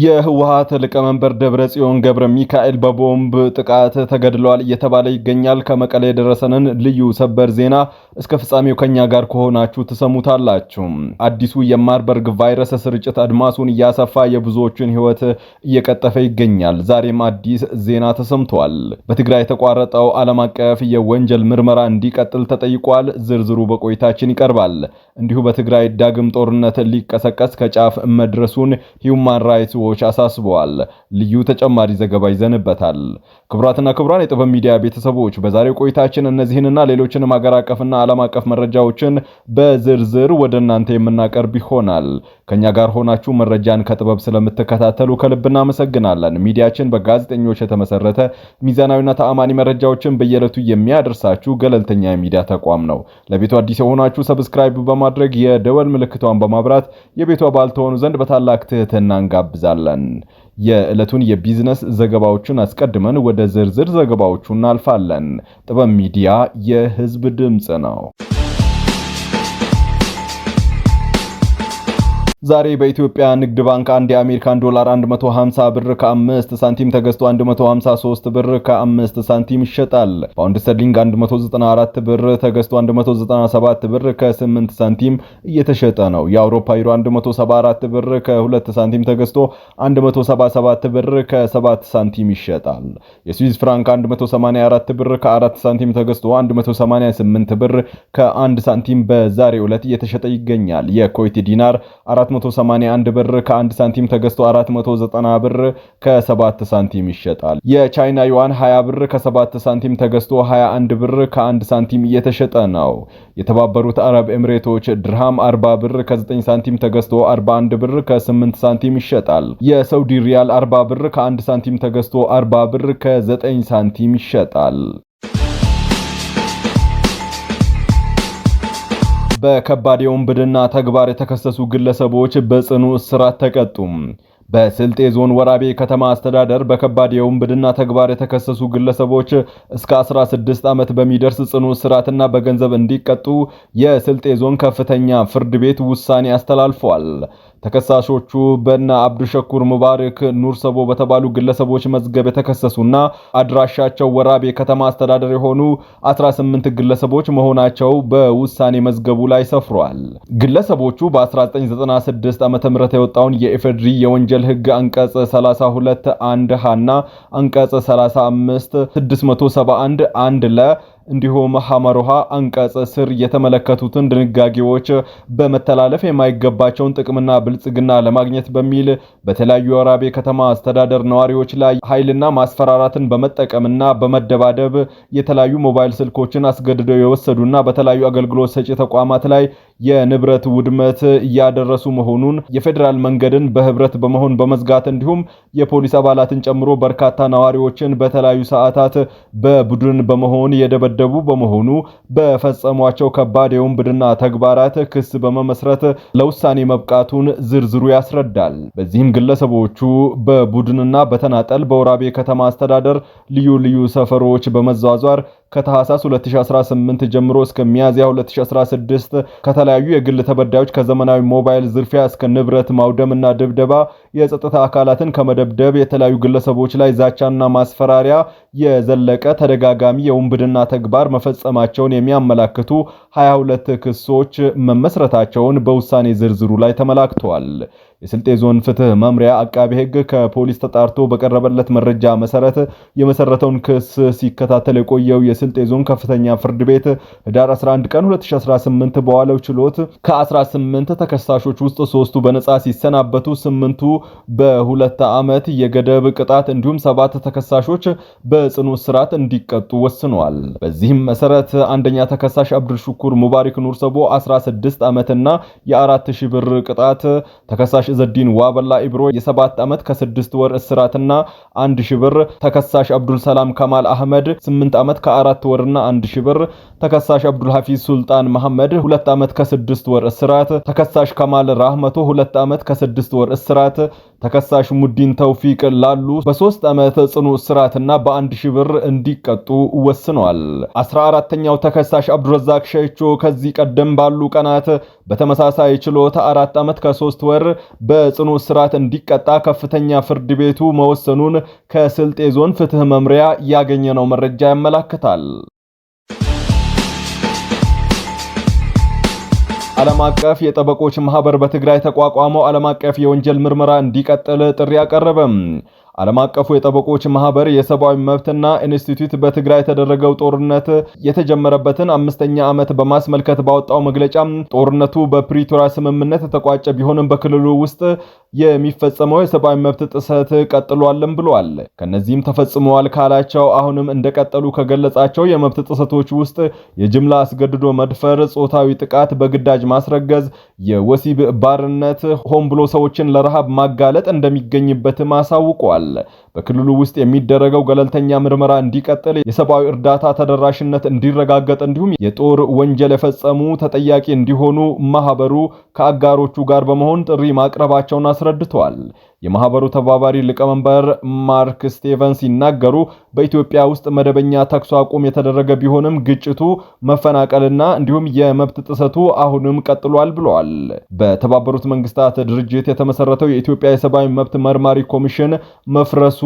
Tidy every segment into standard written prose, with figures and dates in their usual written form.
የህወሓት ሊቀመንበር ደብረጽዮን ገብረ ሚካኤል በቦምብ ጥቃት ተገድለዋል እየተባለ ይገኛል። ከመቀሌ የደረሰንን ልዩ ሰበር ዜና እስከ ፍጻሜው ከኛ ጋር ከሆናችሁ ተሰሙታላችሁ። አዲሱ የማርበርግ ቫይረስ ስርጭት አድማሱን እያሰፋ የብዙዎችን ህይወት እየቀጠፈ ይገኛል። ዛሬም አዲስ ዜና ተሰምቷል። በትግራይ የተቋረጠው ዓለም አቀፍ የወንጀል ምርመራ እንዲቀጥል ተጠይቋል። ዝርዝሩ በቆይታችን ይቀርባል። እንዲሁ በትግራይ ዳግም ጦርነት ሊቀሰቀስ ከጫፍ መድረሱን ሂዩማን ራይትስ ዎች አሳስበዋል። ልዩ ተጨማሪ ዘገባ ይዘንበታል። ክቡራትና ክቡራን የጥበብ ሚዲያ ቤተሰቦች በዛሬው ቆይታችን እነዚህንና ሌሎችንም ሀገር አቀፍና ዓለም አቀፍ መረጃዎችን በዝርዝር ወደ እናንተ የምናቀርብ ይሆናል። ከኛ ጋር ሆናችሁ መረጃን ከጥበብ ስለምትከታተሉ ከልብ እናመሰግናለን። ሚዲያችን በጋዜጠኞች የተመሰረተ ሚዛናዊና ተአማኒ መረጃዎችን በየዕለቱ የሚያደርሳችሁ ገለልተኛ የሚዲያ ተቋም ነው። ለቤቱ አዲስ የሆናችሁ ሰብስክራይብ በማድረግ የደወል ምልክቷን በማብራት የቤቱ አባል ተሆኑ ዘንድ በታላቅ ትህትና እንጋብዛለን። የዕለቱን የቢዝነስ ዘገባዎችን አስቀድመን ወደ ዝርዝር ዘገባዎቹ እናልፋለን። ጥበብ ሚዲያ የህዝብ ድምጽ ነው። ዛሬ በኢትዮጵያ ንግድ ባንክ አንድ የአሜሪካን ዶላር 150 ብር ከ5 ሳንቲም ተገዝቶ 153 ብር ከ5 ሳንቲም ይሸጣል። ፓውንድ ስተርሊንግ 194 ብር ተገዝቶ 197 ብር ከ8 ሳንቲም እየተሸጠ ነው። የአውሮፓ ዩሮ 174 ብር ከ2 ሳንቲም ተገዝቶ 177 ብር ከ7 ሳንቲም ይሸጣል። የስዊዝ ፍራንክ 184 ብር ከ4 ሳንቲም ተገዝቶ 188 ብር ከ1 ሳንቲም በዛሬው ዕለት እየተሸጠ ይገኛል። የኩዌት ዲናር 481 ብር ከ1 ሳንቲም ተገዝቶ 490 ብር ከ7 ሳንቲም ይሸጣል። የቻይና ዩዋን 20 ብር ከ7 ሳንቲም ተገዝቶ 21 ብር ከ1 ሳንቲም እየተሸጠ ነው። የተባበሩት አረብ ኤምሬቶች ድርሃም 40 ብር ከ9 ሳንቲም ተገዝቶ 41 ብር ከ8 ሳንቲም ይሸጣል። የሳውዲ ሪያል 40 ብር ከ1 ሳንቲም ተገዝቶ 40 ብር ከ9 ሳንቲም ይሸጣል። በከባድ የወንብድና ተግባር የተከሰሱ ግለሰቦች በጽኑ እስራት ተቀጡ። በስልጤ ዞን ወራቤ ከተማ አስተዳደር በከባድ የወንብድና ተግባር የተከሰሱ ግለሰቦች እስከ 16 ዓመት በሚደርስ ጽኑ እስራትና በገንዘብ እንዲቀጡ የስልጤ ዞን ከፍተኛ ፍርድ ቤት ውሳኔ አስተላልፏል። ተከሳሾቹ በእነ አብዱሸኩር ሙባረክ ኑር ሰቦ በተባሉ ግለሰቦች መዝገብ የተከሰሱና አድራሻቸው ወራቤ ከተማ አስተዳደር የሆኑ 18 ግለሰቦች መሆናቸው በውሳኔ መዝገቡ ላይ ሰፍሯል። ግለሰቦቹ በ1996 ዓ.ም የወጣውን የኢፌድሪ የወንጀል ሕግ አንቀጽ 32 1 ሀና አንቀጽ 35 671 1 ለ እንዲሁም ሐመሮሃ አንቀጽ ስር የተመለከቱትን ድንጋጌዎች በመተላለፍ የማይገባቸውን ጥቅምና ብልጽግና ለማግኘት በሚል በተለያዩ ወራቤ ከተማ አስተዳደር ነዋሪዎች ላይ ኃይልና ማስፈራራትን በመጠቀምና በመደባደብ የተለያዩ ሞባይል ስልኮችን አስገድደው የወሰዱና በተለያዩ አገልግሎት ሰጪ ተቋማት ላይ የንብረት ውድመት እያደረሱ መሆኑን የፌዴራል መንገድን በህብረት በመሆን በመዝጋት እንዲሁም የፖሊስ አባላትን ጨምሮ በርካታ ነዋሪዎችን በተለያዩ ሰዓታት በቡድን በመሆን የደበደቡ በመሆኑ በፈጸሟቸው ከባድ የወንብድና ተግባራት ክስ በመመስረት ለውሳኔ መብቃቱን ዝርዝሩ ያስረዳል። በዚህም ግለሰቦቹ በቡድንና በተናጠል በወራቤ ከተማ አስተዳደር ልዩ ልዩ ሰፈሮች በመዟዟር ከታህሳስ 2018 ጀምሮ እስከ ሚያዝያ 2016 ከተለያዩ የግል ተበዳዮች ከዘመናዊ ሞባይል ዝርፊያ እስከ ንብረት ማውደምና ድብደባ፣ የጸጥታ አካላትን ከመደብደብ የተለያዩ ግለሰቦች ላይ ዛቻና ማስፈራሪያ የዘለቀ ተደጋጋሚ የወንብድና ተግባር መፈጸማቸውን የሚያመላክቱ 22 ክሶች መመስረታቸውን በውሳኔ ዝርዝሩ ላይ ተመላክተዋል። የስልጤ ዞን ፍትህ መምሪያ አቃቤ ሕግ ከፖሊስ ተጣርቶ በቀረበለት መረጃ መሰረት የመሰረተውን ክስ ሲከታተል የቆየው የስልጤ ዞን ከፍተኛ ፍርድ ቤት ህዳር 11 ቀን 2018 በዋለው ችሎት ከ18 ተከሳሾች ውስጥ 3ቱ በነጻ ሲሰናበቱ 8ቱ በ2 ዓመት የገደብ ቅጣት እንዲሁም 7 ተከሳሾች በጽኑ እስራት እንዲቀጡ ወስኗል። በዚህም መሰረት አንደኛ ተከሳሽ አብዱልሽኩር ሙባረክ ኑር ሰቦ 16 ዓመትና የ4000 ብር ቅጣት፣ ተከሳሽ ዘዲን ዋበላ ኢብሮ የ7 ዓመት ከ6 ወር እስራትና 1000 ብር፣ ተከሳሽ አብዱል ሰላም ከማል አህመድ 8 ዓመት ከ4 ወርና 1000 ብር፣ ተከሳሽ አብዱል ሐፊዝ ሱልጣን መሐመድ 2 ዓመት ከ6 ወር እስራት፣ ተከሳሽ ከማል ራህመቶ 2 ዓመት ከ6 ወር እስራት፣ ተከሳሽ ሙዲን ተውፊቅ ላሉ በ3 ዓመት ጽኑ እስራትና በ1000 ብር እንዲቀጡ ወስኗል። 14ኛው ተከሳሽ አብዱረዛቅ ሸይቾ ከዚህ ቀደም ባሉ ቀናት በተመሳሳይ ችሎት 4 ዓመት ከ3 ወር በጽኑ እስራት እንዲቀጣ ከፍተኛ ፍርድ ቤቱ መወሰኑን ከስልጤ ዞን ፍትህ መምሪያ ያገኘነው መረጃ ያመለክታል። ዓለም አቀፍ የጠበቆች ማህበር በትግራይ ተቋቋመው ዓለም አቀፍ የወንጀል ምርመራ እንዲቀጥል ጥሪ አቀረበ። ዓለም አቀፉ የጠበቆች ማህበር የሰብአዊ መብትና ኢንስቲትዩት በትግራይ የተደረገው ጦርነት የተጀመረበትን 5ኛ ዓመት በማስመልከት ባወጣው መግለጫ ጦርነቱ በፕሪቶሪያ ስምምነት የተቋጨ ቢሆንም በክልሉ ውስጥ የሚፈጸመው የሰብአዊ መብት ጥሰት ቀጥሏልም ብሏል። ከነዚህም ተፈጽመዋል ካላቸው አሁንም እንደቀጠሉ ከገለጻቸው የመብት ጥሰቶች ውስጥ የጅምላ አስገድዶ መድፈር፣ ጾታዊ ጥቃት፣ በግዳጅ ማስረገዝ፣ የወሲብ ባርነት፣ ሆን ብሎ ሰዎችን ለረሃብ ማጋለጥ እንደሚገኝበትም አሳውቋል። በክልሉ ውስጥ የሚደረገው ገለልተኛ ምርመራ እንዲቀጥል፣ የሰብአዊ እርዳታ ተደራሽነት እንዲረጋገጥ እንዲሁም የጦር ወንጀል የፈጸሙ ተጠያቂ እንዲሆኑ ማህበሩ ከአጋሮቹ ጋር በመሆን ጥሪ ማቅረባቸውን አስረድተዋል። የማህበሩ ተባባሪ ሊቀመንበር ማርክ ስቴቨንስ ሲናገሩ በኢትዮጵያ ውስጥ መደበኛ ተኩስ አቁም የተደረገ ቢሆንም ግጭቱ፣ መፈናቀልና እንዲሁም የመብት ጥሰቱ አሁንም ቀጥሏል ብለዋል። በተባበሩት መንግስታት ድርጅት የተመሰረተው የኢትዮጵያ የሰብአዊ መብት መርማሪ ኮሚሽን መፍረሱ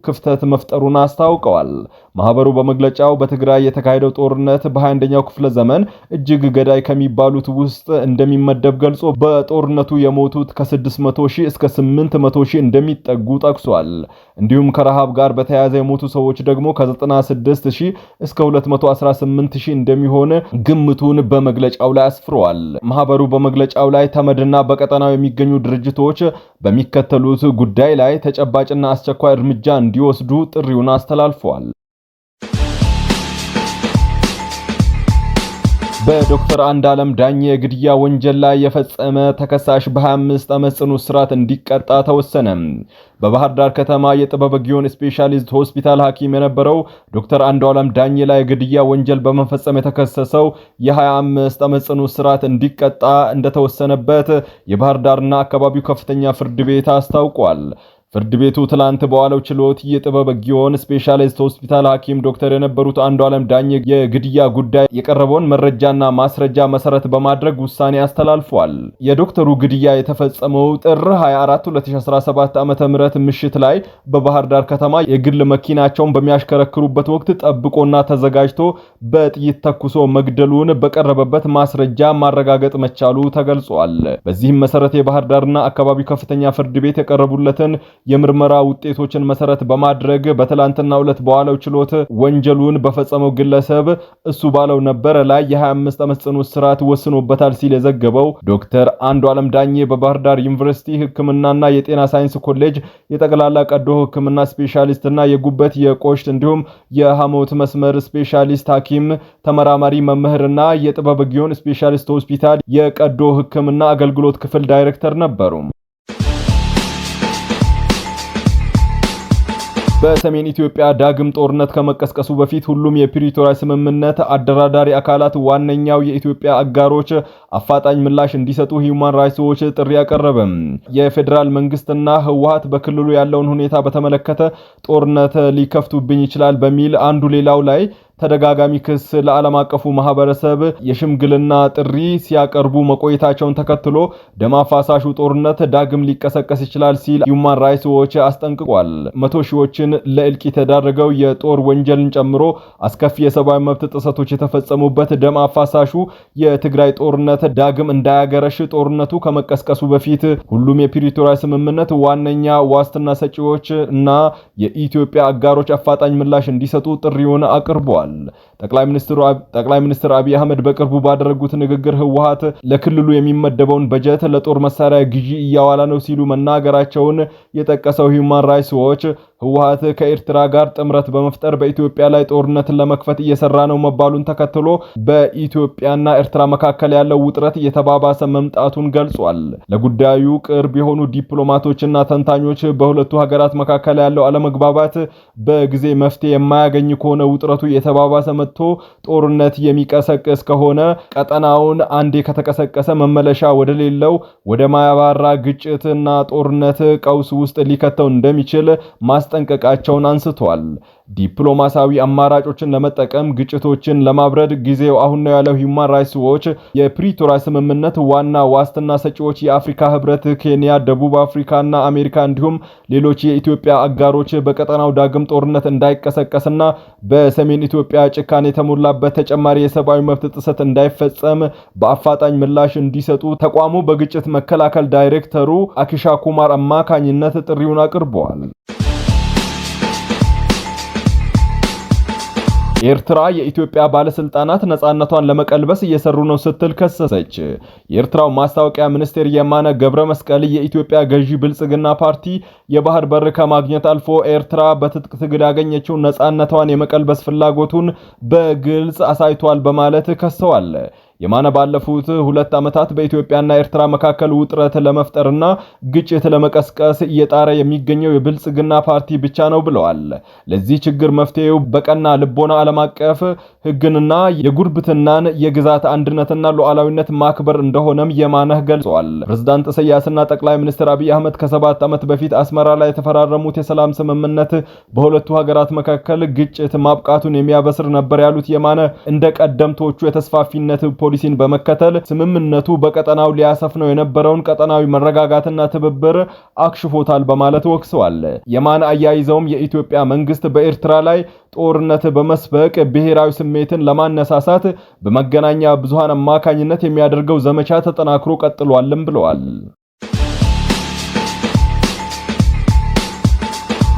ክፍተት መፍጠሩን አስታውቀዋል። ማህበሩ በመግለጫው በትግራይ የተካሄደው ጦርነት በ21ኛው ክፍለ ዘመን እጅግ ገዳይ ከሚባሉት ውስጥ እንደሚመደብ ገልጾ በጦርነቱ የሞቱት ከ600 ሺህ እስከ 800 ሺህ እንደሚጠጉ ጠቅሷል። እንዲሁም ከረሃብ ጋር በተያያዘ የሞቱ ሰዎች ደግሞ ከ96 ሺህ እስከ 218 ሺህ እንደሚሆን ግምቱን በመግለጫው ላይ አስፍሯል። ማህበሩ በመግለጫው ላይ ተመድና በቀጠናው የሚገኙ ድርጅቶች በሚከተሉት ጉዳይ ላይ ተጨባጭና አስቸኳይ እርምጃ እንዲወስዱ ጥሪውን አስተላልፏል። በዶክተር አንዳለም ዳኜ የግድያ ወንጀል ላይ የፈጸመ ተከሳሽ በ25 ዓመት ጽኑ እስራት እንዲቀጣ ተወሰነ። በባህር ዳር ከተማ የጥበበ ግዮን ስፔሻሊስት ሆስፒታል ሐኪም የነበረው ዶክተር አንዳለም ዳኜ ላይ የግድያ ወንጀል በመፈጸም የተከሰሰው የ25 ዓመት ጽኑ እስራት እንዲቀጣ እንደተወሰነበት የባህር ዳርና አካባቢው ከፍተኛ ፍርድ ቤት አስታውቋል። ፍርድ ቤቱ ትላንት በዋለው ችሎት የጥበበ ግዮን ስፔሻሊስት ሆስፒታል ሐኪም ዶክተር የነበሩት አንዳለም ዳኜ የግድያ ጉዳይ የቀረበውን መረጃና ማስረጃ መሰረት በማድረግ ውሳኔ አስተላልፏል። የዶክተሩ ግድያ የተፈጸመው ጥር 24 2017 ዓ.ም ምሽት ላይ በባህር ዳር ከተማ የግል መኪናቸውን በሚያሽከረክሩበት ወቅት ጠብቆና ተዘጋጅቶ በጥይት ተኩሶ መግደሉን በቀረበበት ማስረጃ ማረጋገጥ መቻሉ ተገልጿል። በዚህም መሰረት የባህር ዳርና አካባቢው ከፍተኛ ፍርድ ቤት የቀረቡለትን የምርመራ ውጤቶችን መሰረት በማድረግ በትላንትናው ዕለት በዋለው ችሎት ወንጀሉን በፈጸመው ግለሰብ እሱ ባለው ነበር ላይ የ25 ዓመት ጽኑ እስራት ወስኖበታል ሲል የዘገበው ዶክተር አንዳለም ዳኜ በባህር ዳር ዩኒቨርሲቲ ሕክምናና የጤና ሳይንስ ኮሌጅ የጠቅላላ ቀዶ ሕክምና ስፔሻሊስትና የጉበት የቆሽት እንዲሁም የሐሞት መስመር ስፔሻሊስት ሐኪም ተመራማሪ መምህርና የጥበበ ግዮን ስፔሻሊስት ሆስፒታል የቀዶ ሕክምና አገልግሎት ክፍል ዳይሬክተር ነበሩ። በሰሜን ኢትዮጵያ ዳግም ጦርነት ከመቀስቀሱ በፊት ሁሉም የፕሪቶሪያ ስምምነት አደራዳሪ አካላት ዋነኛው የኢትዮጵያ አጋሮች አፋጣኝ ምላሽ እንዲሰጡ ሂዩማን ራይትስ ዎች ጥሪ ያቀረበ። የፌደራል መንግስትና ህወሓት በክልሉ ያለውን ሁኔታ በተመለከተ ጦርነት ሊከፍቱብኝ ይችላል በሚል አንዱ ሌላው ላይ ተደጋጋሚ ክስ ለዓለም አቀፉ ማህበረሰብ የሽምግልና ጥሪ ሲያቀርቡ መቆየታቸውን ተከትሎ ደም አፋሳሹ ጦርነት ዳግም ሊቀሰቀስ ይችላል ሲል ሂዩማን ራይትስ ዎች አስጠንቅቋል። 100 ሺዎችን ለእልቂት የተዳረገው የጦር ወንጀልን ጨምሮ አስከፊ የሰብአዊ መብት ጥሰቶች የተፈጸሙበት ደም አፋሳሹ የትግራይ ጦርነት ዳግም እንዳያገረሽ ጦርነቱ ከመቀስቀሱ በፊት ሁሉም የፕሪቶሪያ ስምምነት ዋነኛ ዋስትና ሰጪዎች እና የኢትዮጵያ አጋሮች አፋጣኝ ምላሽ እንዲሰጡ ጥሪውን አቅርበዋል። ጠቅላይ ሚኒስትር አብይ አህመድ በቅርቡ ባደረጉት ንግግር ህወሓት ለክልሉ የሚመደበውን በጀት ለጦር መሳሪያ ግዢ እያዋለ ነው ሲሉ መናገራቸውን የጠቀሰው ሂዩማን ራይትስ ዎች ህወሓት ከኤርትራ ጋር ጥምረት በመፍጠር በኢትዮጵያ ላይ ጦርነትን ለመክፈት እየሰራ ነው መባሉን ተከትሎ በኢትዮጵያና ኤርትራ መካከል ያለው ውጥረት እየተባባሰ መምጣቱን ገልጿል። ለጉዳዩ ቅርብ የሆኑ ዲፕሎማቶችና ተንታኞች በሁለቱ ሀገራት መካከል ያለው አለመግባባት በጊዜ መፍትሄ የማያገኝ ከሆነ ውጥረቱ የተባባሰ መጥቶ ጦርነት የሚቀሰቅስ ከሆነ ቀጠናውን አንዴ ከተቀሰቀሰ መመለሻ ወደሌለው ወደ ማያባራ ግጭትና ጦርነት ቀውስ ውስጥ ሊከተው እንደሚችል ማስጠንቀቃቸውን አንስቷል። ዲፕሎማሲያዊ አማራጮችን ለመጠቀም ግጭቶችን ለማብረድ ጊዜው አሁን ነው ያለው ሂውማን ራይትስ ዎች የፕሪቶሪያ ስምምነት ዋና ዋስትና ሰጪዎች የአፍሪካ ህብረት፣ ኬንያ፣ ደቡብ አፍሪካና አሜሪካ እንዲሁም ሌሎች የኢትዮጵያ አጋሮች በቀጠናው ዳግም ጦርነት እንዳይቀሰቀስና በሰሜን ኢትዮጵያ ጭካኔ የተሞላበት ተጨማሪ የሰብአዊ መብት ጥሰት እንዳይፈጸም በአፋጣኝ ምላሽ እንዲሰጡ ተቋሙ በግጭት መከላከል ዳይሬክተሩ አኪሻ ኩማር አማካኝነት ጥሪውን አቅርበዋል። ኤርትራ የኢትዮጵያ ባለስልጣናት ነጻነቷን ለመቀልበስ እየሰሩ ነው ስትል ከሰሰች። የኤርትራው ማስታወቂያ ሚኒስቴር የማነ ገብረ መስቀል የኢትዮጵያ ገዢ ብልጽግና ፓርቲ የባህር በር ከማግኘት አልፎ ኤርትራ በትጥቅ ትግል ያገኘችው ነጻነቷን የመቀልበስ ፍላጎቱን በግልጽ አሳይቷል በማለት ከሰዋል። የማነ ባለፉት 2 ዓመታት በኢትዮጵያና ኤርትራ መካከል ውጥረት ለመፍጠርና ግጭት ለመቀስቀስ እየጣረ የሚገኘው የብልጽግና ፓርቲ ብቻ ነው ብለዋል። ለዚህ ችግር መፍትሄው በቀና ልቦና ዓለም አቀፍ ሕግንና የጉርብትናን የግዛት አንድነትና ሉዓላዊነት ማክበር እንደሆነም የማነህ ገልጸዋል። ፕሬዝዳንት ኢሳያስና ጠቅላይ ሚኒስትር አብይ አህመድ ከ7 ዓመት በፊት አስመራ ላይ የተፈራረሙት የሰላም ስምምነት በሁለቱ ሀገራት መካከል ግጭት ማብቃቱን የሚያበስር ነበር ያሉት የማነ እንደ ቀደምቶቹ የተስፋፊነት ፖሊሲን በመከተል ስምምነቱ በቀጠናው ሊያሰፍነው የነበረውን ቀጠናዊ መረጋጋትና ትብብር አክሽፎታል በማለት ወቅሰዋል። የማነ አያይዘውም የኢትዮጵያ መንግስት በኤርትራ ላይ ጦርነት በመስበክ ብሔራዊ ስሜትን ለማነሳሳት በመገናኛ ብዙሃን አማካኝነት የሚያደርገው ዘመቻ ተጠናክሮ ቀጥሏልም ብለዋል።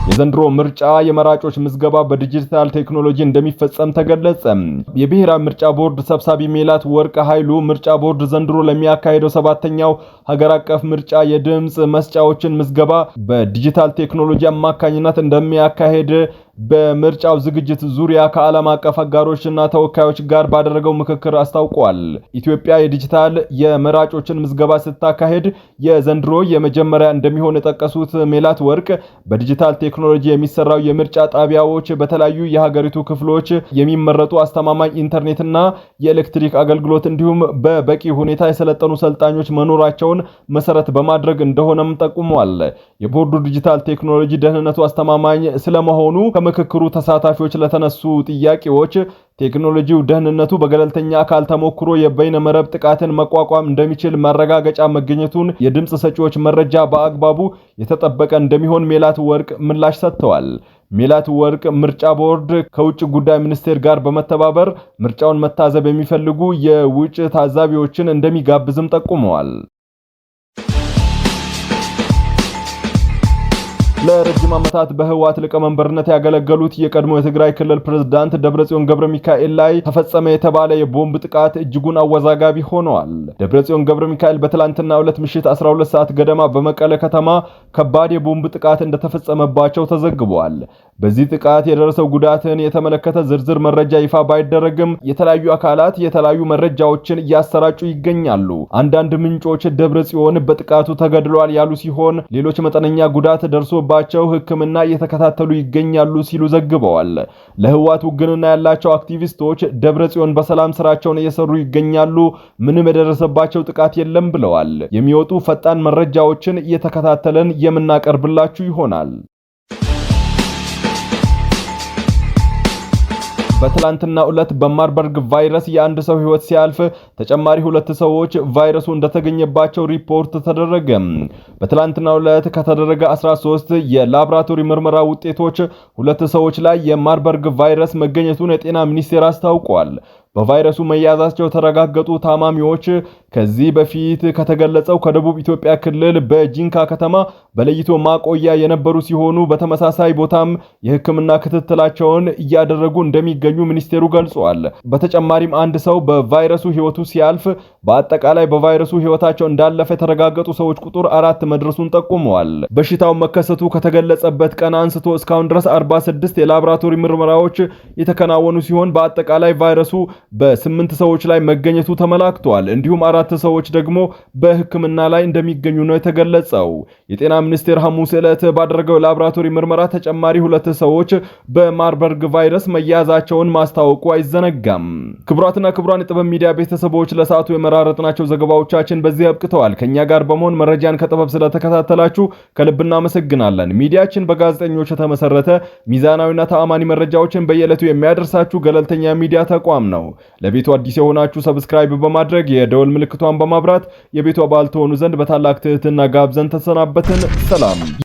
የዘንድሮ ምርጫ የመራጮች ምዝገባ በዲጂታል ቴክኖሎጂ እንደሚፈጸም ተገለጸ። የብሔራዊ ምርጫ ቦርድ ሰብሳቢ ሜላት ወርቅ ኃይሉ ምርጫ ቦርድ ዘንድሮ ለሚያካሄደው 7ኛው ሀገር አቀፍ ምርጫ የድምጽ መስጫዎችን ምዝገባ በዲጂታል ቴክኖሎጂ አማካኝነት እንደሚያካሄድ በምርጫው ዝግጅት ዙሪያ ከዓለም አቀፍ አጋሮችና ተወካዮች ጋር ባደረገው ምክክር አስታውቋል። ኢትዮጵያ የዲጂታል የመራጮችን ምዝገባ ስታካሄድ የዘንድሮ የመጀመሪያ እንደሚሆን የጠቀሱት ሜላት ወርቅ በዲጂታል ቴክኖሎጂ የሚሰራው የምርጫ ጣቢያዎች በተለያዩ የሀገሪቱ ክፍሎች የሚመረጡ አስተማማኝ ኢንተርኔትና የኤሌክትሪክ አገልግሎት እንዲሁም በበቂ ሁኔታ የሰለጠኑ ሰልጣኞች መኖራቸውን መሰረት በማድረግ እንደሆነም ጠቁመዋል። የቦርዱ ዲጂታል ቴክኖሎጂ ደህንነቱ አስተማማኝ ስለመሆኑ ከምክክሩ ተሳታፊዎች ለተነሱ ጥያቄዎች ቴክኖሎጂው ደህንነቱ በገለልተኛ አካል ተሞክሮ የበይነ መረብ ጥቃትን መቋቋም እንደሚችል ማረጋገጫ መገኘቱን፣ የድምጽ ሰጪዎች መረጃ በአግባቡ የተጠበቀ እንደሚሆን ሜላት ወርቅ ምላሽ ሰጥተዋል። ሜላት ወርቅ ምርጫ ቦርድ ከውጭ ጉዳይ ሚኒስቴር ጋር በመተባበር ምርጫውን መታዘብ የሚፈልጉ የውጭ ታዛቢዎችን እንደሚጋብዝም ጠቁመዋል። ለረጅም ዓመታት በህወሓት ሊቀመንበርነት ያገለገሉት የቀድሞ የትግራይ ክልል ፕሬዝዳንት ደብረጽዮን ገብረ ሚካኤል ላይ ተፈጸመ የተባለ የቦምብ ጥቃት እጅጉን አወዛጋቢ ሆኗል። ደብረጽዮን ገብረ ሚካኤል በትላንትናው ዕለት ምሽት 12 ሰዓት ገደማ በመቀለ ከተማ ከባድ የቦምብ ጥቃት እንደተፈጸመባቸው ተዘግቧል። በዚህ ጥቃት የደረሰው ጉዳትን የተመለከተ ዝርዝር መረጃ ይፋ ባይደረግም የተለያዩ አካላት የተለያዩ መረጃዎችን እያሰራጩ ይገኛሉ። አንዳንድ ምንጮች ደብረጽዮን በጥቃቱ ተገድሏል ያሉ ሲሆን ሌሎች መጠነኛ ጉዳት ደርሶባቸው ሕክምና እየተከታተሉ ይገኛሉ ሲሉ ዘግበዋል። ለህወሓት ውግንና ያላቸው አክቲቪስቶች ደብረጽዮን በሰላም ስራቸውን እየሰሩ ይገኛሉ፣ ምንም የደረሰባቸው ጥቃት የለም ብለዋል። የሚወጡ ፈጣን መረጃዎችን እየተከታተለን የምናቀርብላችሁ ይሆናል። በትላንትናው ዕለት በማርበርግ ቫይረስ የአንድ ሰው ህይወት ሲያልፍ ተጨማሪ 2 ሰዎች ቫይረሱ እንደተገኘባቸው ሪፖርት ተደረገ። በትላንትናው ዕለት ከተደረገ 13 የላብራቶሪ ምርመራ ውጤቶች 2 ሰዎች ላይ የማርበርግ ቫይረስ መገኘቱን የጤና ሚኒስቴር አስታውቋል። በቫይረሱ መያዛቸው ተረጋገጡ ታማሚዎች ከዚህ በፊት ከተገለጸው ከደቡብ ኢትዮጵያ ክልል በጂንካ ከተማ በለይቶ ማቆያ የነበሩ ሲሆኑ በተመሳሳይ ቦታም የሕክምና ክትትላቸውን እያደረጉ እንደሚገኙ ሚኒስቴሩ ገልጿል። በተጨማሪም አንድ ሰው በቫይረሱ ህይወቱ ሲያልፍ በአጠቃላይ በቫይረሱ ህይወታቸው እንዳለፈ የተረጋገጡ ሰዎች ቁጥር 4 መድረሱን ጠቁመዋል። በሽታው መከሰቱ ከተገለጸበት ቀን አንስቶ እስካሁን ድረስ 46 የላብራቶሪ ምርመራዎች የተከናወኑ ሲሆን በአጠቃላይ ቫይረሱ በ8 ሰዎች ላይ መገኘቱ ተመላክቷል። እንዲሁም 4 ሰዎች ደግሞ በሕክምና ላይ እንደሚገኙ ነው የተገለጸው። የጤና ሚኒስቴር ሐሙስ ዕለት ባደረገው ላብራቶሪ ምርመራ ተጨማሪ 2 ሰዎች በማርበርግ ቫይረስ መያዛቸውን ማስታወቁ አይዘነጋም። ክቡራትና ክቡራን የጥበብ ሚዲያ ቤተሰቦች ለሰዓቱ የመራረጥናቸው ዘገባዎቻችን በዚህ አብቅተዋል። ከኛ ጋር በመሆን መረጃን ከጥበብ ስለተከታተላችሁ ከልብ እናመሰግናለን። ሚዲያችን በጋዜጠኞች የተመሰረተ ሚዛናዊና ተአማኒ መረጃዎችን በየዕለቱ የሚያደርሳችሁ ገለልተኛ ሚዲያ ተቋም ነው። ለቤቱ አዲስ የሆናችሁ ሰብስክራይብ በማድረግ የደወል ምልክቷን በማብራት የቤቱ አባል ትሆኑ ዘንድ በታላቅ ትህትና ጋብዘን ተሰናበትን። ሰላም።